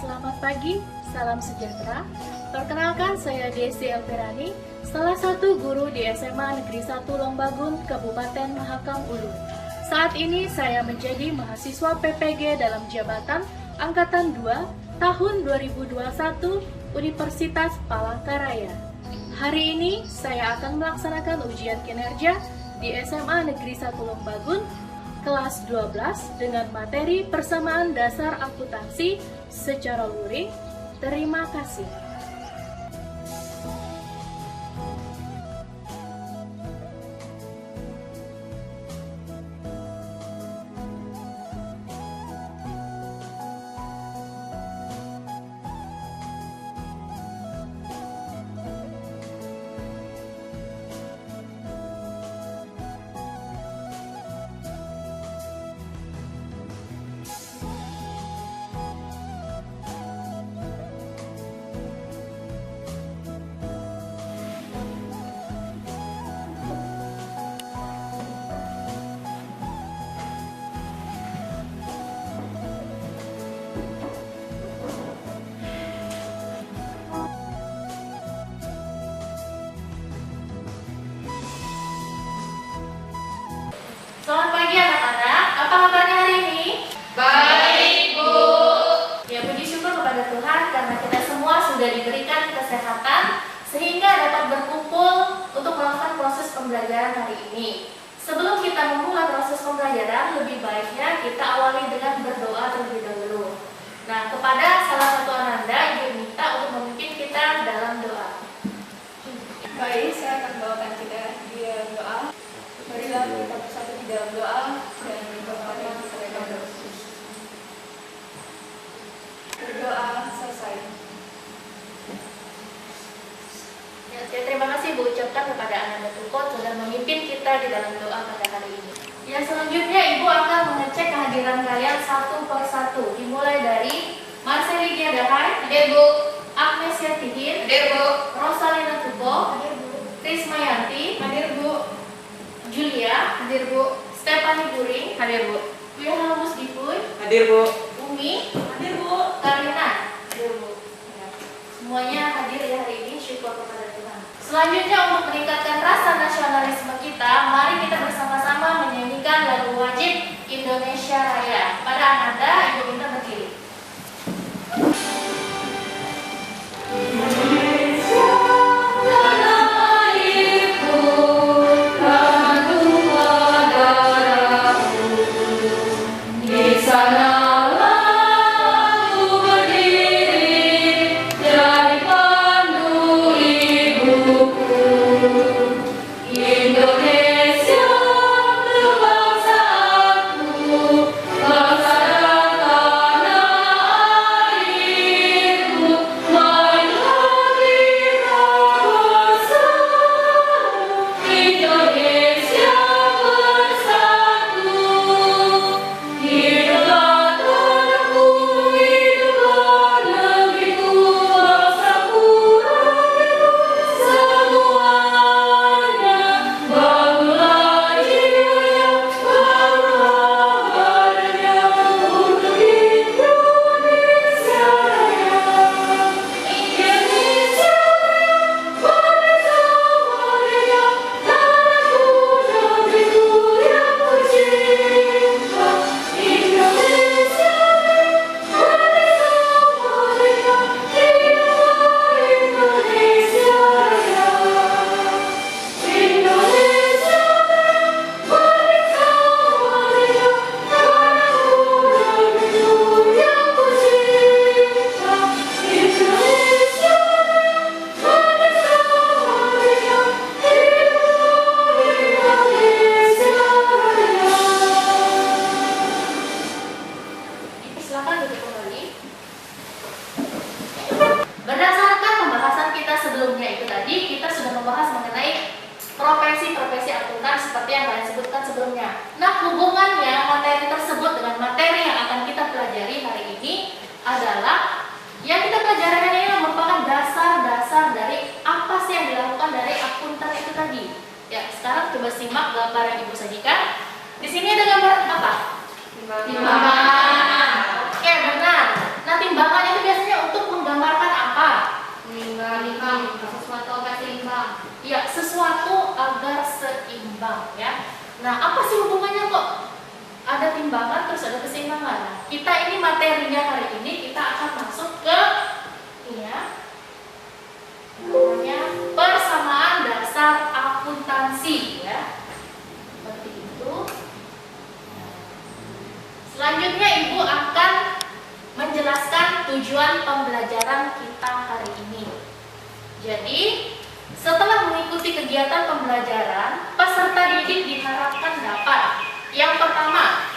Selamat pagi, salam sejahtera. Perkenalkan, saya Desi Elvirani, salah satu guru di SMA Negeri 1 Lombagun, Kabupaten Mahakam Ulun. Saat ini saya menjadi mahasiswa PPG dalam jabatan Angkatan 2 tahun 2021 Universitas Palangkaraya. Hari ini saya akan melaksanakan ujian kinerja di SMA Negeri 1 Lombagun kelas 12 dengan materi persamaan dasar akuntansi secara luring. Terima kasih. Selamat pagi anak-anak, apa kabarnya hari ini? Baik, Bu. Ya, puji syukur kepada Tuhan karena kita semua sudah diberikan kesehatan sehingga dapat berkumpul untuk melakukan proses pembelajaran hari ini. Sebelum kita memulai proses pembelajaran, lebih baiknya kita awali dengan berdoa terlebih dahulu. Nah, kepada salah satu ananda, Ibu minta untuk memimpin kita dalam doa. Baik, saya akan bawakan kita di doa. Marilah kita bersatu di dalam doa dan kepada kita berdoa. Berdoa selesai. Ya, terima kasih Bu ucapkan kepada Ananda Tukot sudah memimpin kita di dalam doa pada hari ini. Ya, selanjutnya Ibu akan mengecek kehadiran kalian satu per satu. Dimulai dari Marceli Giadahai, Hadir, Bu. Agnes Yatihin, Hadir, Bu. Rosalina Tuko, Hadir, Bu. Krismayanti, Hadir, Bu. Julia, Hadir, Bu. Stephanie Buring, Hadir, Bu. Wilhelmus Dipuy, Hadir, Bu. Umi, Hadir, Bu. Karina. Hadir, Bu. Ya. Semuanya hadir ya hari ini, syukur kepada Tuhan. Selanjutnya untuk meningkatkan rasa nasionalisme kita, mari kita bersama-sama menyanyikan lagu wajib Indonesia Raya. Pada Ananda, Ibu minta berdiri. Indonesia kebangsaanku, bangsa dan tanah airku, marilah kita bersatu, Indonesia bersatu. Hiduplah tanahku, hiduplah negeriku, bangsaku, rakyatku, semuanya. Bangunlah jiwanya, bangunlah badannya untuk Indonesia Raya. Indonesia Raya, bangsa merdeka, tanahku, negeriku yang tercinta. Indonesia Raya, bangsa merdeka, hiduplah Indonesia Raya. Indonesia Raya, bangsa merdeka, tanahku, negeriku yang tercinta. Indonesia Raya, bangsa merdeka, hiduplah Indonesia Raya. Silakan duduk kembali. Berdasarkan pembahasan kita sebelumnya itu tadi, kita sudah membahas mengenai profesi-profesi akuntan seperti yang kalian sebutkan sebelumnya. Nah, hubungannya materi tersebut dengan materi yang akan kita pelajari hari ini adalah yang kita pelajari hari ini merupakan dasar-dasar dari apa sih yang dilakukan dari akuntan itu tadi. Ya, sekarang coba simak gambar yang Ibu sajikan. Di sini ada gambar apa? Timbangan. Oke, benar. Nah, timbangan itu biasanya materinya hari ini kita akan masuk ke ini ya, namanya persamaan dasar akuntansi ya, seperti itu. Selanjutnya Ibu akan menjelaskan tujuan pembelajaran kita hari ini. Jadi, setelah mengikuti kegiatan pembelajaran, peserta didik diharapkan dapat yang pertama,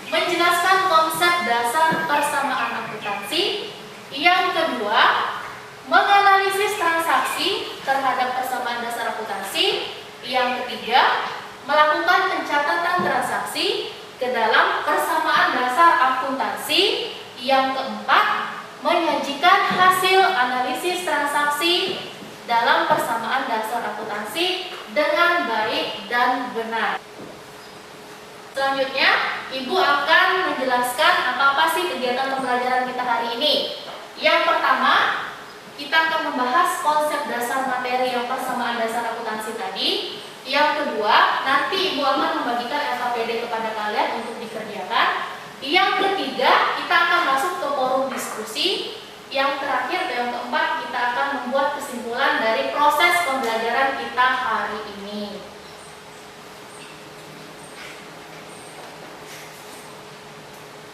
menjelaskan konsep dasar persamaan akuntansi. Yang kedua, menganalisis transaksi terhadap persamaan dasar akuntansi. Yang ketiga, melakukan pencatatan transaksi ke dalam persamaan dasar akuntansi. Yang keempat, menyajikan hasil analisis transaksi dalam persamaan dasar akuntansi dengan baik dan benar. Selanjutnya, Ibu akan menjelaskan apa sih kegiatan pembelajaran kita hari ini. Yang pertama, kita akan membahas konsep dasar materi yang persamaan dasar akuntansi tadi. Yang kedua, nanti Ibu akan membagikan LKPD kepada kalian untuk dikerjakan. Yang ketiga, kita akan masuk ke forum diskusi. Yang terakhir, yang keempat, kita akan membuat kesimpulan dari proses pembelajaran kita hari ini.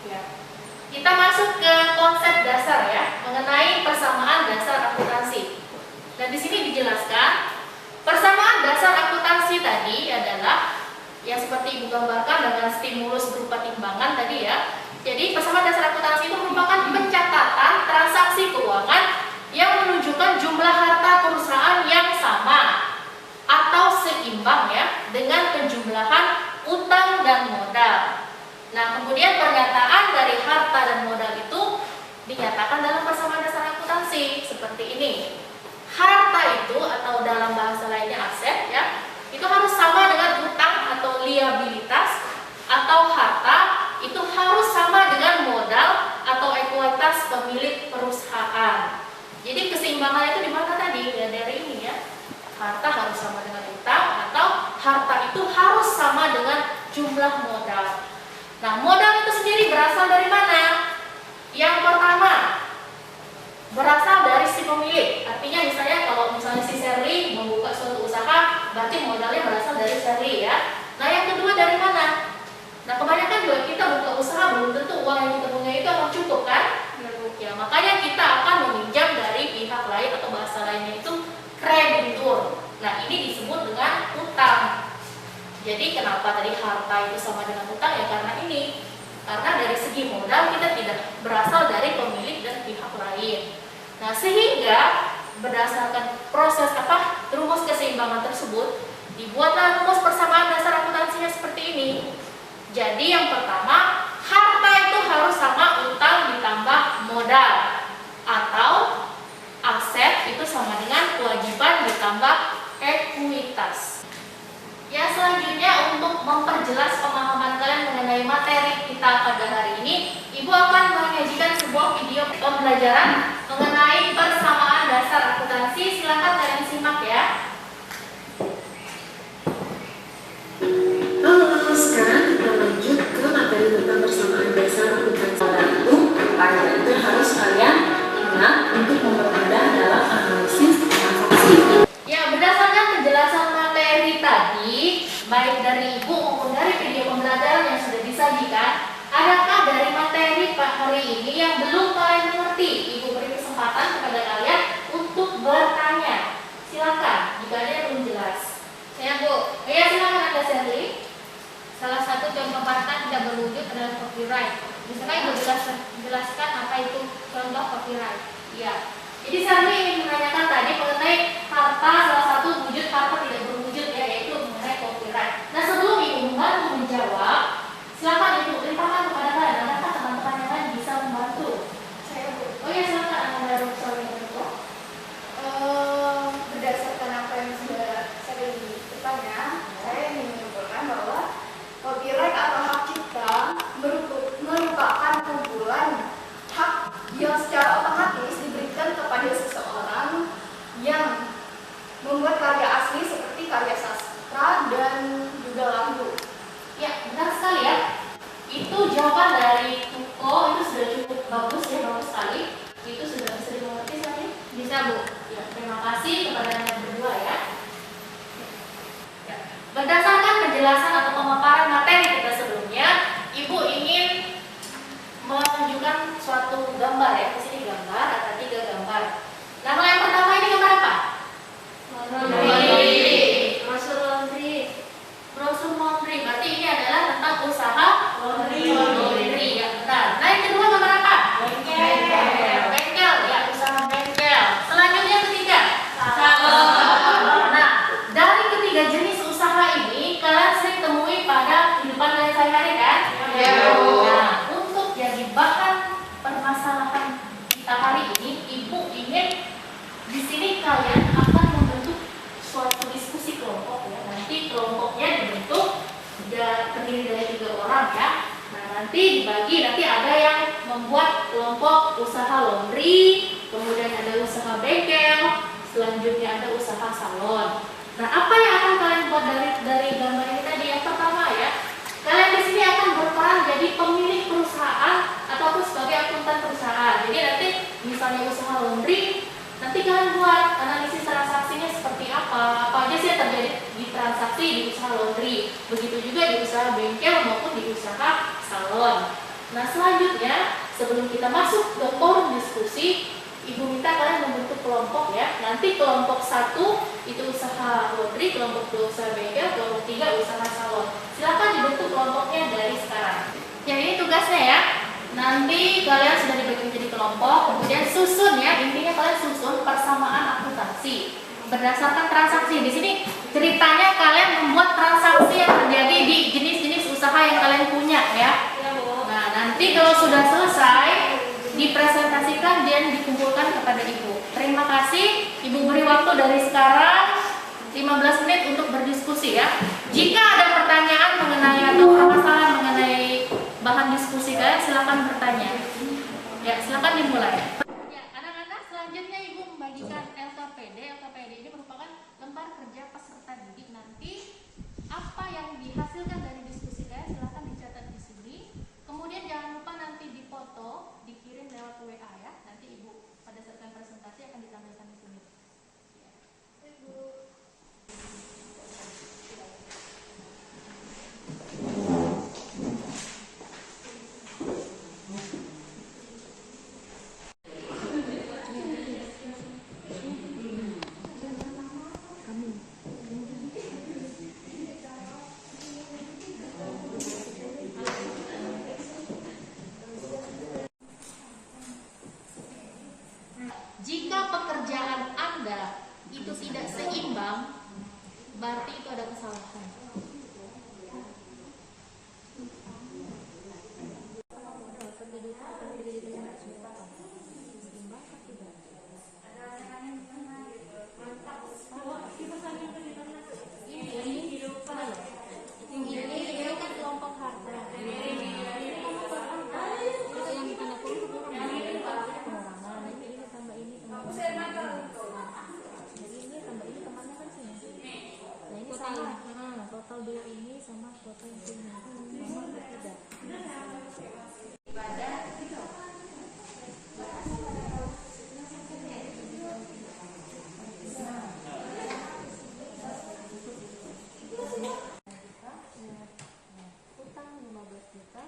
Ya. Kita masuk ke konsep dasar ya, mengenai persamaan dasar akuntansi. Dan di sini dijelaskan, persamaan dasar akuntansi tadi adalah yang seperti Ibu gambarkan dengan stimulus berupa timbangan tadi ya. Jadi persamaan dasar akuntansi itu merupakan pencatatan transaksi keuangan yang menunjukkan jumlah harta perusahaan yang sama atau seimbang ya dengan penjumlahan utang dan modal. Nah, kemudian pernyataan dari harta dan modal itu dinyatakan dalam persamaan dasar akuntansi seperti ini. Harta itu atau dalam bahasa lainnya aset ya, itu harus sama dengan utang atau liabilitas, atau harta itu harus sama dengan modal atau ekuitas pemilik perusahaan. Jadi keseimbangan itu di mana tadi? Ya dari ini ya. Harta harus sama dengan utang atau harta itu harus sama dengan jumlah modal. Nah, modal itu sendiri berasal dari mana? Yang pertama, berasal dari si pemilik. Artinya misalnya kalau misalnya si Sherly membuka suatu usaha, berarti modalnya berasal dari Sherly ya. Nah, yang kedua dari mana? Nah, kebanyakan juga kita buka usaha belum tentu uang yang kita punya itu akan cukup kan? Ya, makanya kita akan meminjam dari pihak lain atau bahasa lainnya itu kreditur. Nah, ini disebut dengan utang. Jadi kenapa tadi harta itu sama dengan utang ya karena ini. Karena dari segi modal kita tidak berasal dari pemilik dan pihak lain. Nah, sehingga berdasarkan proses rumus keseimbangan tersebut, dibuatlah rumus persamaan dasar akuntansinya seperti ini. Jadi yang pertama, harta itu harus sama utang ditambah modal, atau aset itu sama dengan kewajiban ditambah ekuitas. Yang selanjutnya, untuk memperjelas pemahaman kalian mengenai materi kita pada hari ini, Ibu akan menyajikan sebuah video pembelajaran mengenai persamaan dasar akuntansi. Silakan kalian simak ya. Halo, sekarang kita lanjut ke materi tentang persamaan dasar akuntansi. Itu harus kalian ingat untuk mempermudah dalam analisis transaksi. Ya, berdasarkan penjelasan materi tadi, baik dari Ibu maupun dari video pembelajaran yang sudah disajikan, adakah dari materi hari ini yang belum kalian mengerti? Ibu beri kesempatan kepada kalian untuk bertanya. Silakan, jika ada yang belum jelas. Saya Bu, Ya, silakan Anda Sherly. salah satu contoh harta tidak berwujud adalah copyright. Misalkan Ibu jelaskan apa itu contoh copyright. Ya. Jadi Sherly ingin menanyakan tadi mengenai harta, salah satu wujud harta tidak berwujud ya, yaitu mengenai copyright. Nah, sebelum Ibu membantu menjawab, silakan Ibu ceritakan kepada kalian, adakah teman-teman yang lain bisa membantu? Saya Bu, Oh ya, silakan Anda Rosalia. berdasarkan apa yang sudah saya bertanya, saya ingin menyimpulkan bahwa copyright atau hak cipta merupakan kumpulan hak yang secara otomatis diberikan kepada seseorang yang membuat karya asli seperti karya sastra dan juga lagu. Ya, benar sekali ya. Itu jawaban dari Tuko itu sudah cukup bagus ya, bagus sekali. Itu sudah bisa dimengerti saya? Bisa Bu. Ya, terima kasih kepada yang berdua ya. Ya. Berdasarkan penjelasan atau pemaparan materi kita sebelumnya, Ibu ingin menunjukkan suatu gambar ya. Di sini gambar, ada 3 gambar. Nah, kalau yang pertama ini gambar apa? Laundry. Brosur laundry. Brosur laundry. Berarti ini adalah tentang usaha laundry. Ya, benar. Nah, yang kedua gambar apa? Bengkel. Bengkel. Ya, usaha bengkel. Selanjutnya yang ketiga. Salon. Nah, dari ketiga jenis usaha ini kalian sering temui pada kehidupan kalian sehari-hari kan? Ya. Nah, untuk jadi bahan permasalahan kita hari ini, Ibu ingin di sini kalian akan membentuk suatu diskusi kelompok ya. Nanti kelompoknya dibentuk terdiri dari 3 orang ya. Nah, nanti dibagi, nanti ada yang membuat kelompok usaha laundry, kemudian ada usaha bengkel, selanjutnya ada usaha salon. Nah, apa yang akan kalian buat dari gambar ini tadi? Yang pertama ya, kalian di sini akan berperan jadi pemilik perusahaan ataupun sebagai akuntan perusahaan. Jadi nanti misalnya usaha laundry, nanti kalian buat analisis transaksinya seperti apa aja sih yang terjadi di transaksi di usaha laundry. Begitu juga di usaha bengkel maupun di usaha salon. Nah, selanjutnya sebelum kita masuk ke forum diskusi, Ibu minta kalian membentuk kelompok ya. Nanti kelompok 1 itu usaha laundry, kelompok 2 usaha bengkel, kelompok 3 usaha salon. Silakan dibentuk kelompoknya dari sekarang. Ya, ini tugasnya ya. Nanti kalian sudah dibagi menjadi kelompok, kemudian susun ya. Intinya kalian susun persamaan akuntansi berdasarkan transaksi. Di sini ceritanya kalian membuat transaksi yang terjadi di jenis-jenis usaha yang kalian punya ya. Nah, nanti kalau sudah selesai dipresentasikan dan dikumpulkan kepada Ibu. Terima kasih. Ibu beri waktu dari sekarang 15 menit untuk berdiskusi ya. Jika ada pertanyaan mengenai atau permasalahan mengenai bahan diskusi kalian, silakan bertanya. Ya, silakan dimulai. Ya, anak-anak, selanjutnya Ibu membagikan LKPD. LKPD ini merupakan lembar kerja peserta didik. Nanti apa yang dihasilkan dari diskusi kalian silakan dicatat di sini. Kemudian jangan lupa nanti dipoto, dikirim lewat WA ya. Nanti Ibu pada saat presentasi akan ditampilkan di sini. Ya. Ibu. Jika pekerjaan Anda itu tidak seimbang, berarti itu ada kesalahan. Ini kan kelompok harta. Total 2 ini sama total yang punya sama tidak. Utang 15 juta,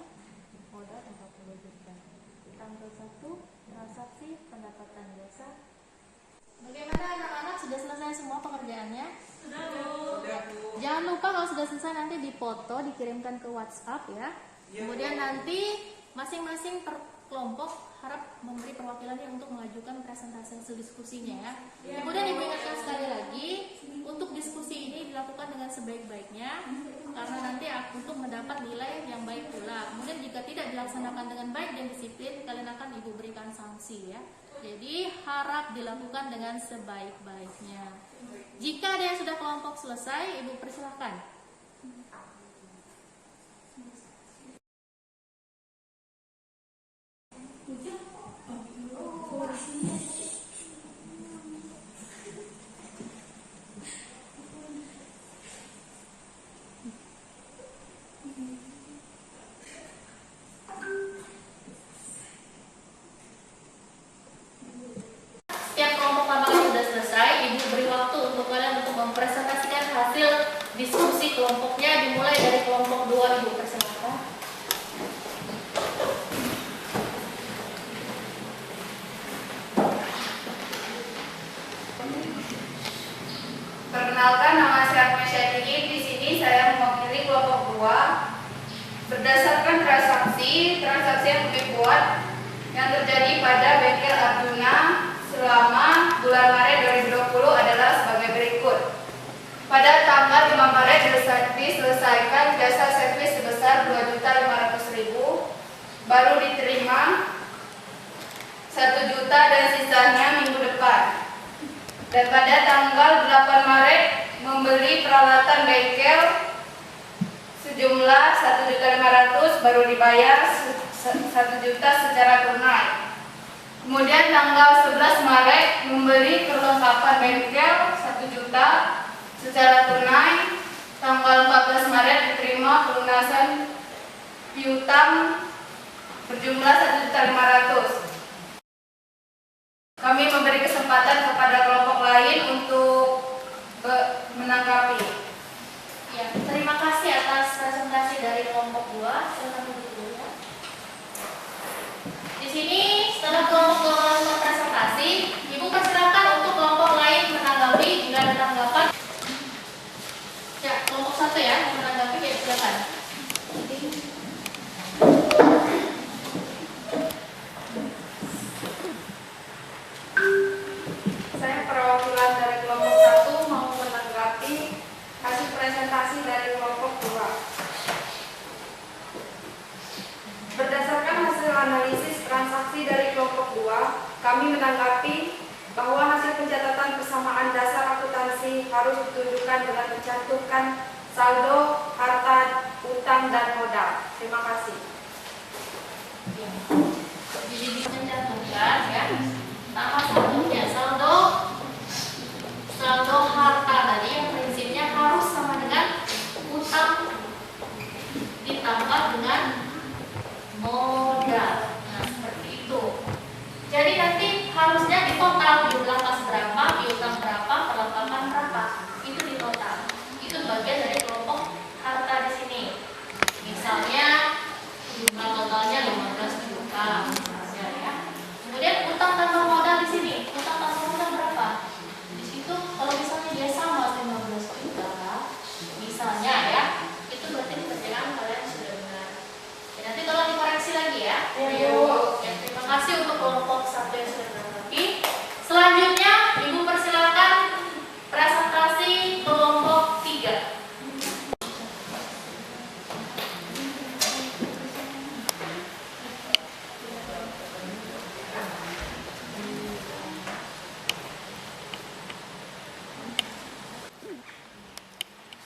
modal 40 juta. Tanggal 1 transaksi pendapatan biasa. Bagaimana anak-anak, sudah selesai semua pekerjaannya? Sudah, Bu. Jangan lupa kalau sudah selesai nanti dipoto, dikirimkan ke WhatsApp ya. Kemudian nanti masing-masing per kelompok harap memberi perwakilannya untuk mengajukan presentasi hasil diskusinya ya. Kemudian Ibu ingatkan sekali lagi, untuk diskusi ini dilakukan dengan sebaik-baiknya karena nanti untuk mendapat nilai yang baik pula. Kemudian jika tidak dilaksanakan dengan baik dan disiplin, kalian akan Ibu berikan sanksi ya. Jadi harap dilakukan dengan sebaik-baiknya. Jika ada yang sudah kelompok selesai, Ibu persilahkan. Instruksi kelompoknya dimulai dari kelompok 2, Ibu persilakan. Perkenalkan, nama saya Syadiki. Di sini saya mewakili kelompok 2. Berdasarkan transaksi yang lebih kuat yang terjadi pada bengkel Arjuna selama bulan Maret 2020 adalah sebagai berikut. Pada tanggal 5 Maret diselesaikan jasa servis sebesar 2.500.000, baru diterima 1 juta dan sisanya minggu depan. Dan pada tanggal 8 Maret membeli peralatan bengkel sejumlah 1.500.000, baru dibayar 1 juta secara tunai. Kemudian tanggal 11 Maret membeli perlengkapan bengkel 1 juta secara tunai. Tanggal 14 Maret diterima pelunasan piutang berjumlah 1.500.000. Kami memberi kesempatan kepada kelompok lain untuk menanggapi. Ya, terima kasih atas presentasi dari kelompok 2. Silakan duduk dulu ya. Di sini setelah kelompok 2 presentasi, Ibu persilakan untuk kelompok lain menanggapi jika ada tanggapan. Ya, kelompok 1 ya menanggapi, ya silakan. Saya perwakilan dari kelompok 1 mau menanggapi hasil presentasi dari kelompok 2. Berdasarkan hasil analisis transaksi dari kelompok 2, kami menanggapi bahwa hasil pencatatan persamaan dasar akuntansi harus ditunjukkan dengan mencantumkan saldo, harta, utang, dan modal. Terima kasih. Ya. Jadi dicantumkan ya. Nama satunya saldo harta tadi yang prinsipnya harus sama dengan utang ditambah dengan modal. Nah, seperti itu. Jadi nanti harusnya di total jumlah kas berapa, piutang berapa, perlengkapan berapa. Itu di total. Itu bagian dari kelompok harta di sini. Misalnya jumlah totalnya 15 juta misalnya ya. Kemudian utang tambah modal di sini. Utang tambah modal berapa? Di situ kalau misalnya dia sama 15 juta, misalnya ya, itu berarti pekerjaan kalian sudah benar. Ya, nanti tolong dikoreksi lagi ya. Iya. Ya, terima kasih untuk kelompok 1 yang sudah menanggapi. Selanjutnya, Ibu persilakan presentasi kelompok 3.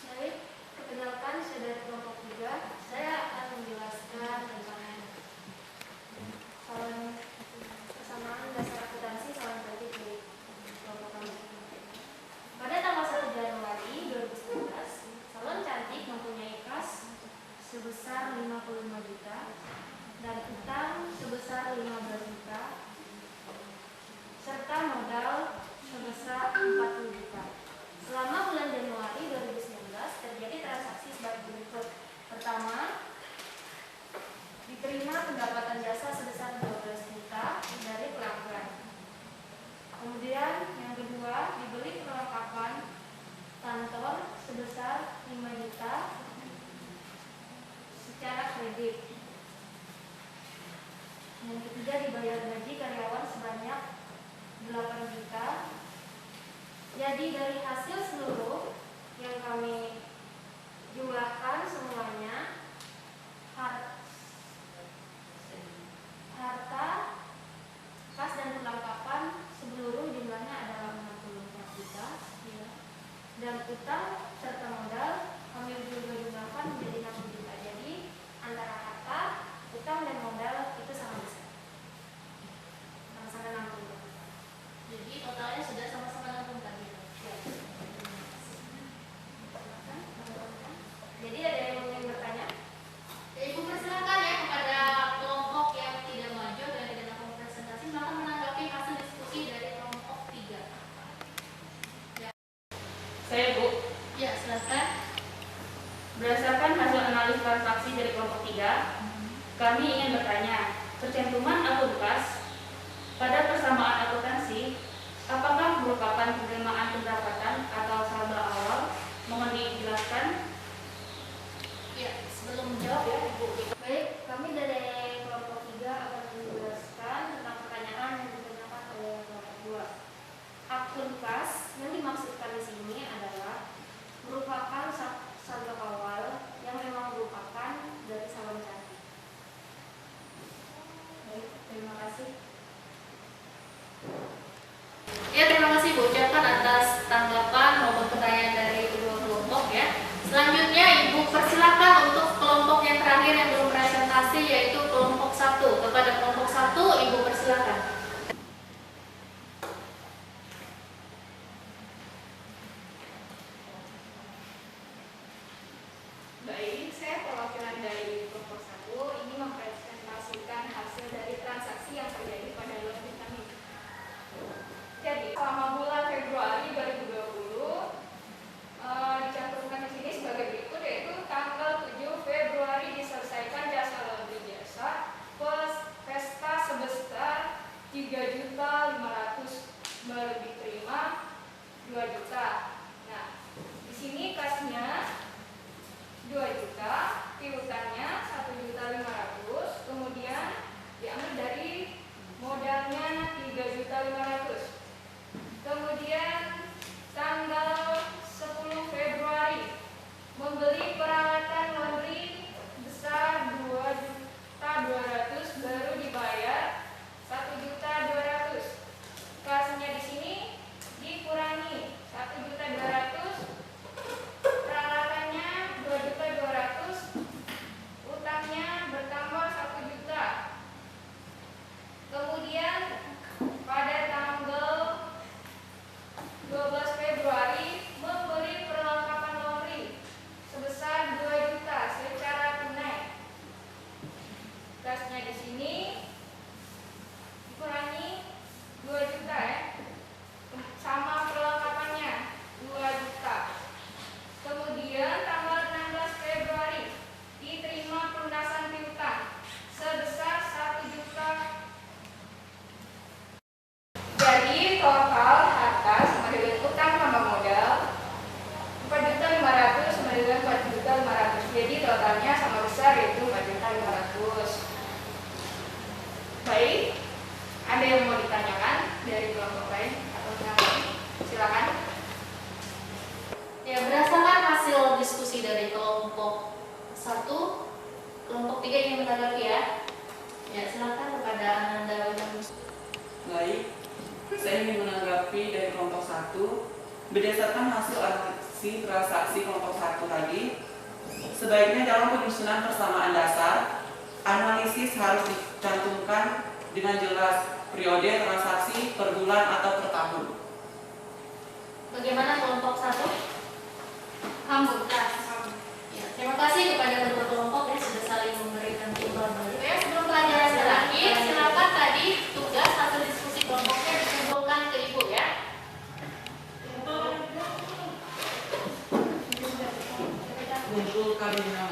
Baik, perkenalkan saya dari kelompok 3. Saya akan menjelaskan tentang saluran 3, kami ingin bertanya, percantuman akuntas pada persamaan akuntansi apakah merupakan penerimaan pendapatan atau saldo awal? Mohon dijelaskan. Ya, sebelum menjawab ya Ibu. Baik, kami dari kelompok 3 akan menjelaskan tentang pertanyaan yang ditanyakan oleh kelompok 2. Akun kas yang dimaksudkan di sini adalah merupakan saldo awal yang memang merupakan dari salon cantik. Baik, terima kasih. Ya, terima kasih Bu ucapkan atas tanggapan maupun pertanyaan dari kedua kelompok ya. Selanjutnya Ibu persilakan untuk kelompok yang terakhir yang belum presentasi yaitu kelompok 1. Kepada kelompok 1 Ibu persilakan. Baik, saya perwakilan dari kelompok 1 ini mempresentasikan hasil dari transaksi yang terjadi pada loan kami. Jadi, selama bulan Februari 2020 dicantumkan di sini sebagai berikut, yaitu tanggal 7 Februari diselesaikan jasa laundry jasa pesta sebesar 3.500.000 baru diterima 2 juta. Nah, di sini kasnya 2 juta, piutannya 1.500.000, kemudian diambil dari modalnya 3.500.000. Kemudian tanggal 10 Februari membeli peralatan laundry besar 2.200.000 baru dibayar 1.200.000. Kasnya di sini dikurangi 1.200.000, peralatannya 2.200.000, utangnya bertambah 1 juta. Kemudian pada tanggal 12 Februari membeli perlengkapan laundry sebesar 2 juta secara tunai. Kasnya di sini dikurangi 2 juta ya. Sama perlengkapannya 2 juta. Kemudian tanggal 16 Februari diterima pelunasan piutang sebesar 1 juta. Jadi total harta sama dengan utang tambah modal 4.500.000 sama dengan 4.500.000. Jadi totalnya sama besar yaitu 4.500.000. Baik, ada yang mau ditanyakan dari kelompok lain atau yang silakan. Ya, berdasarkan hasil diskusi dari kelompok 1, kelompok 3 ingin menanggapi ya. Ya, silakan kepada Ananda Wijaya. Baik, saya ingin menanggapi dari kelompok 1. Berdasarkan hasil analisis transaksi kelompok 1 tadi, sebaiknya dalam penyusunan persamaan dasar, analisis harus dicantumkan dengan jelas periode transaksi per bulan atau per tahun. Bagaimana kelompok 1? Alhamdulillah. Ya, terima kasih kepada kedua kelompok yang sudah saling memberikan timbal balik. Ya, sebelum pelajaran Berakhir, silakan tadi tugas hasil diskusi kelompoknya dikumpulkan ke Ibu ya. Kumpul karena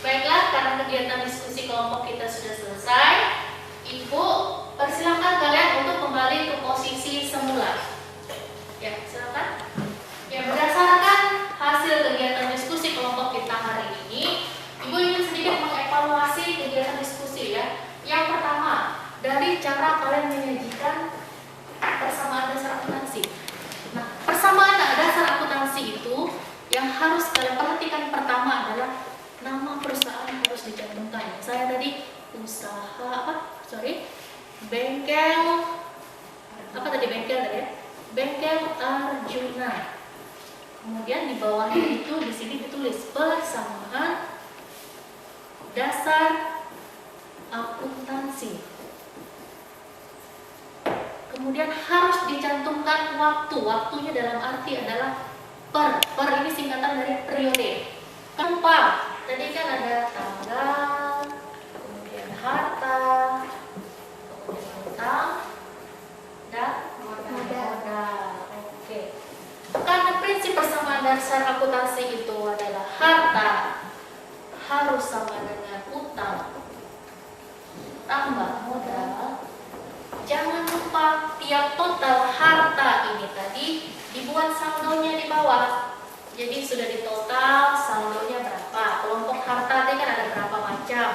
Baiklah, karena kegiatan diskusi kelompok kita sudah selesai, Ibu persilakan kalian untuk kembali ke posisi semula. Ya, silakan. Ya, berdasarkan hasil kegiatan diskusi kelompok kita hari ini, Ibu ingin sedikit mengevaluasi kegiatan diskusi ya. Yang pertama, dari cara kalian menyajikan persamaan dasar akuntansi. Nah, persamaan dasar akuntansi itu yang harus kalian perhatikan pertama adalah nama perusahaan harus dicantumkan. Saya tadi usaha bengkel ya? Bengkel Arjuna. Kemudian di bawahnya itu di sini ditulis persamaan dasar akuntansi. Kemudian harus dicantumkan waktu. Waktunya dalam arti adalah per ini singkatan dari periode. Kenapa? tadi kan ada tanggal, kemudian harta, kemudian utang, dan modal. Oke. Karena prinsip persamaan dasar akuntansi itu adalah harta harus sama dengan utang tambah modal. Jangan lupa tiap total harta ini tadi dibuat saldonya di bawah. Jadi sudah ditotal saldonya berapa? Kelompok harta ini kan ada berapa macam.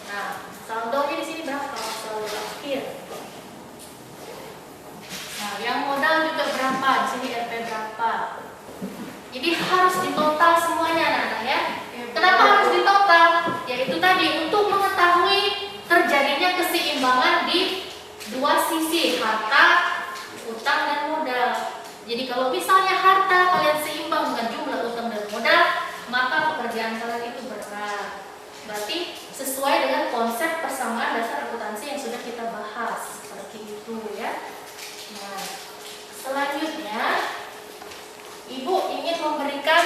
Nah, saldonya di sini berapa? Saldo akhir. Nah, yang modal juga berapa? Di sini RP berapa? Jadi harus ditotal semuanya, anak-anak ya. Kenapa harus ditotal? Yaitu tadi untuk mengetahui terjadinya keseimbangan di dua sisi, harta, utang, dan modal. Jadi kalau misalnya harta kalian seimbang dengan jumlah utang dan modal, maka pekerjaan kalian itu berat. Berarti sesuai dengan konsep persamaan dasar akuntansi yang sudah kita bahas. Seperti itu ya. Nah, selanjutnya Ibu ingin memberikan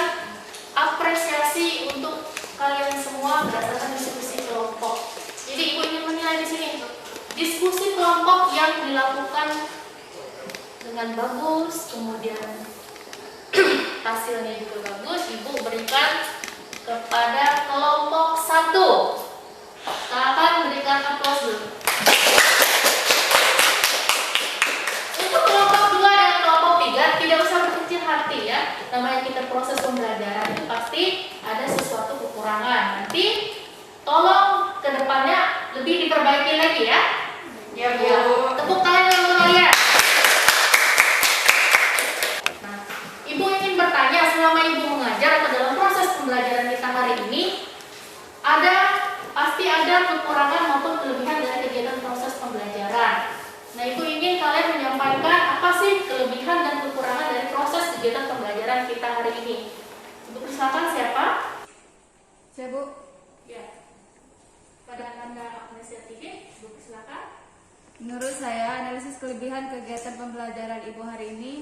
apresiasi untuk kalian semua berdasarkan diskusi kelompok. Jadi Ibu ingin menilai di sini diskusi kelompok yang dilakukan dengan bagus, kemudian hasilnya juga bagus. Ibu berikan kepada kelompok 1. Kita akan berikan aplaus dulu. Untuk kelompok 2 dan kelompok 3 tidak usah berkecil hati ya. Namanya kita proses pembelajaran itu pasti ada sesuatu kekurangan. Nanti tolong ke depannya lebih diperbaiki lagi ya. Ya Bu. Tepuk tangan untuk kalian. Nah, Ibu ingin bertanya selama Ibu mengajar atau dalam proses pembelajaran kita hari ini pasti ada kekurangan maupun kelebihan dari kegiatan proses pembelajaran. Nah, Ibu ingin kalian menyampaikan apa sih kelebihan dan kekurangan dari proses kegiatan pembelajaran kita hari ini. Ibu persilakan siapa? Saya Bu. Ya. Pada Anda Agnesia TV, Ibu persilakan. Menurut saya, analisis kelebihan kegiatan pembelajaran Ibu hari ini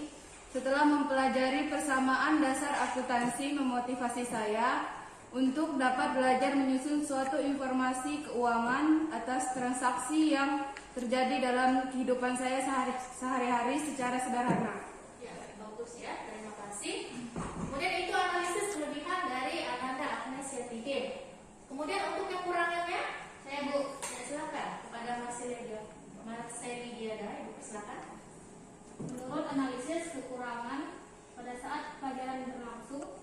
setelah mempelajari persamaan dasar akuntansi memotivasi saya untuk dapat belajar menyusun suatu informasi keuangan atas transaksi yang terjadi dalam kehidupan saya sehari-hari secara sederhana. Ya, bagus ya, terima kasih. Kemudian itu analisis kelebihan dari Ananda Agnesia TV. Kemudian untuk kekurangannya, saya Bu, silakan kepada Marceli Diada, Ibu silakan. Menurut analisis kekurangan pada saat pelajaran berlangsung,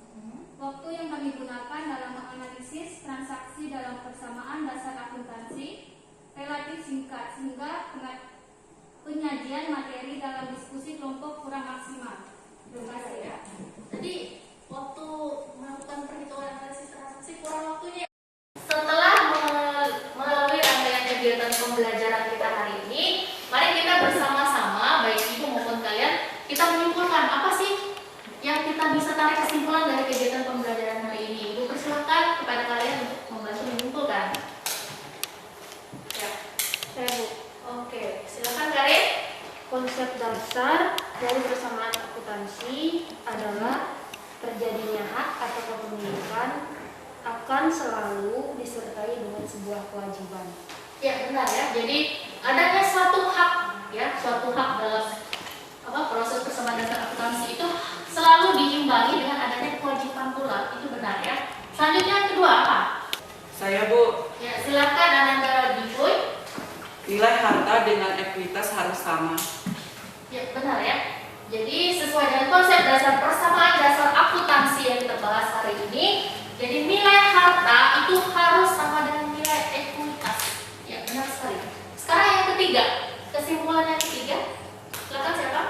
waktu yang kami gunakan dalam menganalisis transaksi dalam persamaan dasar akuntansi relatif singkat sehingga penyajian materi dalam diskusi kelompok kurang maksimal. Terima kasih ya. Jadi waktu melakukan perhitungan analisis transaksi kurang waktunya. Setelah melalui rangkaian kegiatan pembelajaran kita hari ini, mari kita bersama-sama, baik Ibu maupun kalian, kita menyimpulkan apa sih yang kita bisa tarik kesimpulan dari kegiatan pembelajaran hari ini. Ibu persilakan kepada kalian untuk membantu menyimpulkan. Ya, Saya Bu. oke, silakan Karin. Konsep dasar dari persamaan akuntansi adalah terjadinya hak atau kepemilikan akan selalu disertai dengan sebuah kewajiban. Ya benar ya. Jadi adanya suatu hak ya, suatu hak dalam proses persamaan dasar akuntansi itu selalu diimbangi dengan adanya kewajiban pula. Itu benar ya. Selanjutnya yang kedua apa? Saya Bu, Ya silakan Ananda Divoy. nilai harta dengan ekuitas harus sama. Ya benar ya. Jadi sesuai dengan konsep dasar persamaan dasar akuntansi yang kita bahas hari ini, jadi nilai harta itu harus sama dengan nilai ekuitas. Ya benar sekali. Sekarang yang ketiga, kesimpulan yang ketiga, silakan siapa?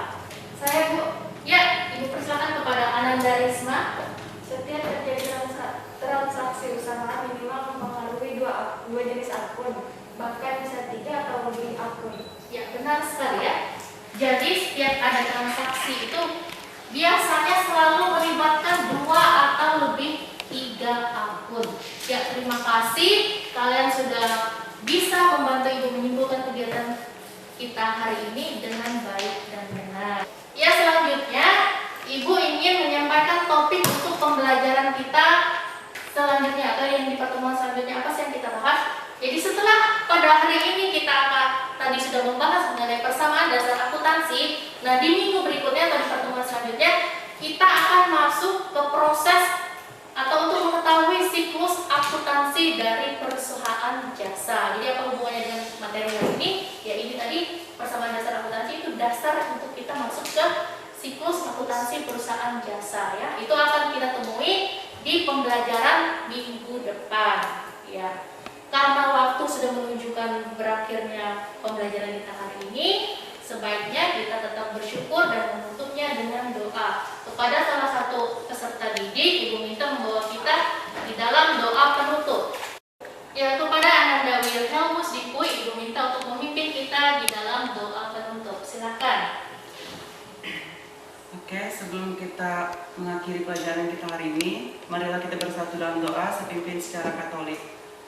Saya Bu. Ya, Ibu persilakan kepada Ananda Risma. Setiap terjadi transaksi usaha minimal mempengaruhi dua jenis akun, bahkan bisa 3 atau lebih akun. Ya benar sekali ya. Jadi setiap ada transaksi itu biasanya selalu melibatkan 2 atau lebih 3 akun. Ya terima kasih kalian sudah bisa membantu Ibu menyimpulkan kegiatan kita hari ini dengan baik dan benar. Ya selanjutnya Ibu ingin menyampaikan topik untuk pembelajaran kita selanjutnya pada hari ini kita akan tadi sudah membahas mengenai persamaan dasar akuntansi. Nah, di minggu berikutnya atau di pertemuan selanjutnya kita akan masuk ke proses atau untuk mengetahui siklus akuntansi dari perusahaan jasa. Jadi apa hubungannya dengan materi hari ini? Ya ini tadi persamaan dasar akuntansi itu dasar untuk kita masuk ke siklus akuntansi perusahaan jasa ya. Itu akan kita temui di pembelajaran minggu depan ya. Karena waktu sudah menunjukkan berakhirnya pembelajaran kita hari ini, sebaiknya kita tetap bersyukur dan menutupnya dengan doa. Kepada salah satu peserta didik, Ibu minta membawa kita di dalam doa penutup. Ya, kepada Ananda Wilhelmus Dipu, Ibu minta untuk memimpin kita di dalam doa penutup. Silakan. Oke, sebelum kita mengakhiri pelajaran kita hari ini, marilah kita bersatu dalam doa sepimpin secara Katolik.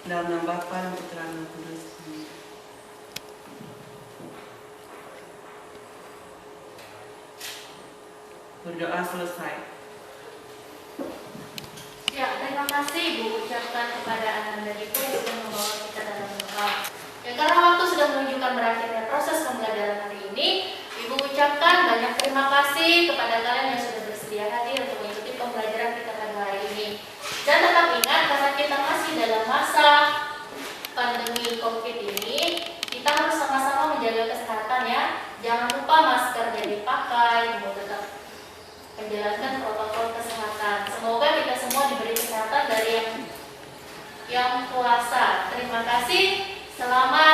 Dalam nama Bapa dan Putra dan Roh Kudus. Amin. Berdoa selesai. Ya, terima kasih Ibu ucapkan kepada Ananda Dipu yang sudah membawa kita dalam doa. Ya, karena waktu sudah menunjukkan berakhirnya proses pembelajaran hari ini, Ibu ucapkan banyak terima kasih kepada kalian yang sudah bersedia hadir untuk mengikuti pembelajaran kita pada hari ini. Dan tetap ingat, karena kita masih dalam masa pandemi COVID ini, kita harus sama-sama menjaga kesehatan ya. Jangan lupa masker dipakai, tetap menjalankan protokol kesehatan. Semoga kita semua diberi kesehatan dari yang kuasa. Terima kasih. Selamat